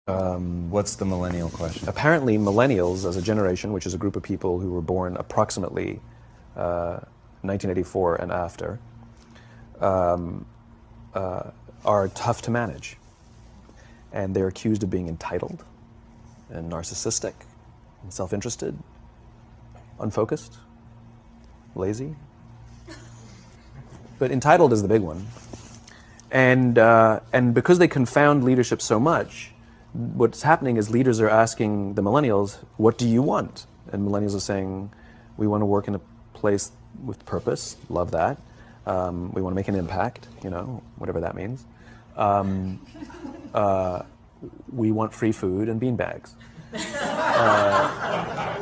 What's the millennial question? Apparently, millennials as a generation, which is a group of people who were born approximately 1984 and after, are tough to manage. And they're accused of being entitled and narcissistic and self-interested, unfocused, lazy. But entitled is the big one. And because they confound leadership so much, what's happening is leaders are asking the millennials, what do you want? And millennials are saying, we want to work in a place with purpose, love that. We want to make an impact, you know, whatever that means. We want free food and beanbags.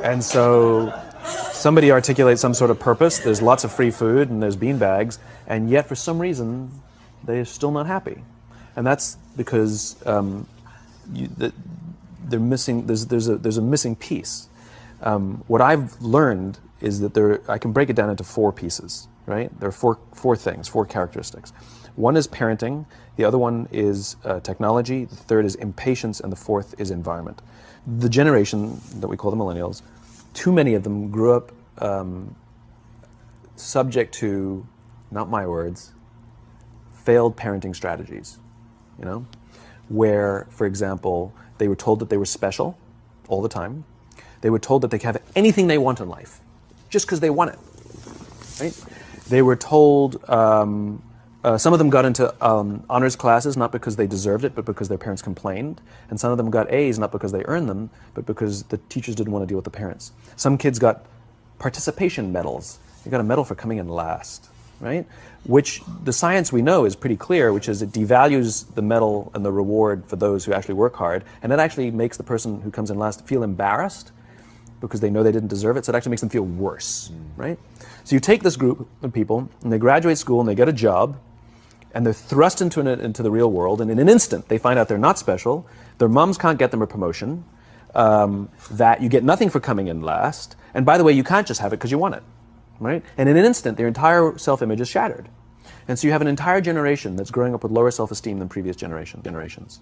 And so somebody articulates some sort of purpose, there's lots of free food and there's beanbags, and yet for some reason, they're still not happy. And that's because they're missing, there's a missing piece. What I've learned is that I can break it down into 4 pieces, right? There are four things, 4 characteristics. One is parenting, the other one is technology, the third is impatience, and the fourth is environment. The generation that we call the millennials, too many of them grew up subject to, not my words, failed parenting strategies, you know? Where, for example, they were told that they were special all the time. They were told that they could have anything they want in life, just because they want it, right? They were told, some of them got into honors classes, not because they deserved it, but because their parents complained. And some of them got A's, not because they earned them, but because the teachers didn't want to deal with the parents. Some kids got participation medals. They got a medal for coming in last, right? Which the science we know is pretty clear, which is it devalues the medal and the reward for those who actually work hard. And it actually makes the person who comes in last feel embarrassed because they know they didn't deserve it. So it actually makes them feel worse, right? So you take this group of people and they graduate school and they get a job and they're thrust into the real world, and in an instant they find out they're not special, their moms can't get them a promotion, that you get nothing for coming in last, and by the way, you can't just have it because you want it, right? And in an instant, their entire self-image is shattered. And so you have an entire generation that's growing up with lower self-esteem than previous generations.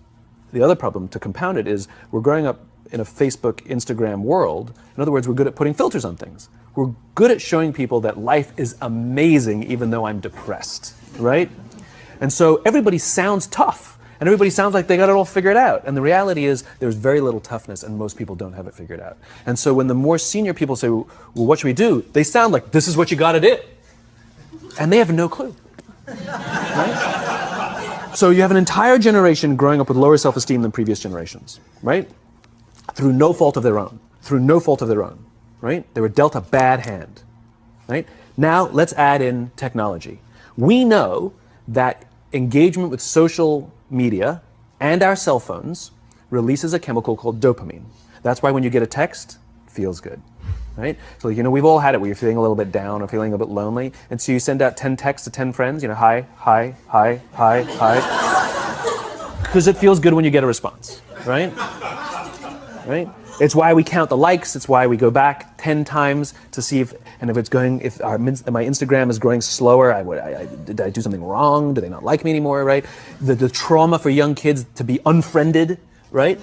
The other problem, to compound it, is we're growing up in a Facebook, Instagram world. In other words, we're good at putting filters on things. We're good at showing people that life is amazing even though I'm depressed, right? And so everybody sounds tough, and everybody sounds like they got it all figured out. And the reality is there's very little toughness, and most people don't have it figured out. And so when the more senior people say, well, what should we do? They sound like, this is what you got to do. And they have no clue. Right? So you have an entire generation growing up with lower self-esteem than previous generations, right? Through no fault of their own. Through no fault of their own, right? They were dealt a bad hand, right? Now let's add in technology. We know that engagement with social media and our cell phones releases a chemical called dopamine. That's why when you get a text, it feels good, right? So, you know, we've all had it where you're feeling a little bit down or feeling a bit lonely, and so you send out 10 texts to 10 friends, you know, hi, hi, hi, hi, hi, because it feels good when you get a response, right? Right? It's why we count the likes. It's why we go back 10 times to see if my Instagram is growing slower. Did I do something wrong? Do they not like me anymore? Right? The trauma for young kids to be unfriended, right?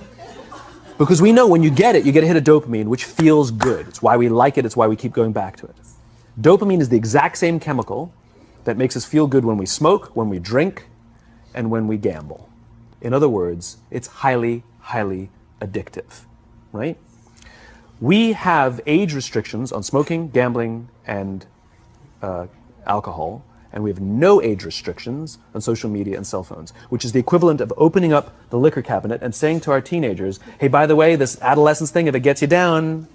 Because we know when you get a hit of dopamine, which feels good. It's why we like it. It's why we keep going back to it. Dopamine is the exact same chemical that makes us feel good when we smoke, when we drink, and when we gamble. In other words, it's highly, highly addictive. Right? We have age restrictions on smoking, gambling, and alcohol, and we have no age restrictions on social media and cell phones, which is the equivalent of opening up the liquor cabinet and saying to our teenagers, hey, by the way, this adolescence thing, if it gets you down.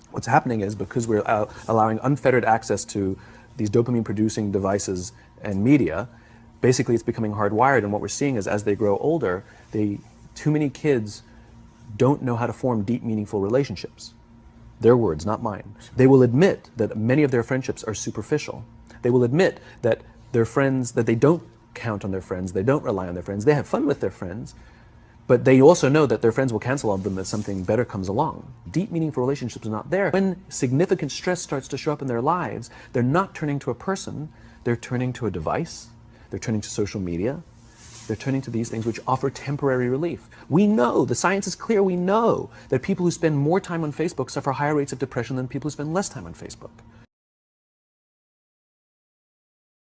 What's happening is because we're allowing unfettered access to these dopamine-producing devices and media, basically it's becoming hardwired, and what we're seeing is as they grow older, too many kids don't know how to form deep, meaningful relationships. Their words, not mine. They will admit that many of their friendships are superficial. They will admit that their friends, that they don't count on their friends, they don't rely on their friends, they have fun with their friends, but they also know that their friends will cancel on them if something better comes along. Deep, meaningful relationships are not there. When significant stress starts to show up in their lives, they're not turning to a person, they're turning to a device, they're turning to social media, they're turning to these things which offer temporary relief. We know, the science is clear, we know that people who spend more time on Facebook suffer higher rates of depression than people who spend less time on Facebook.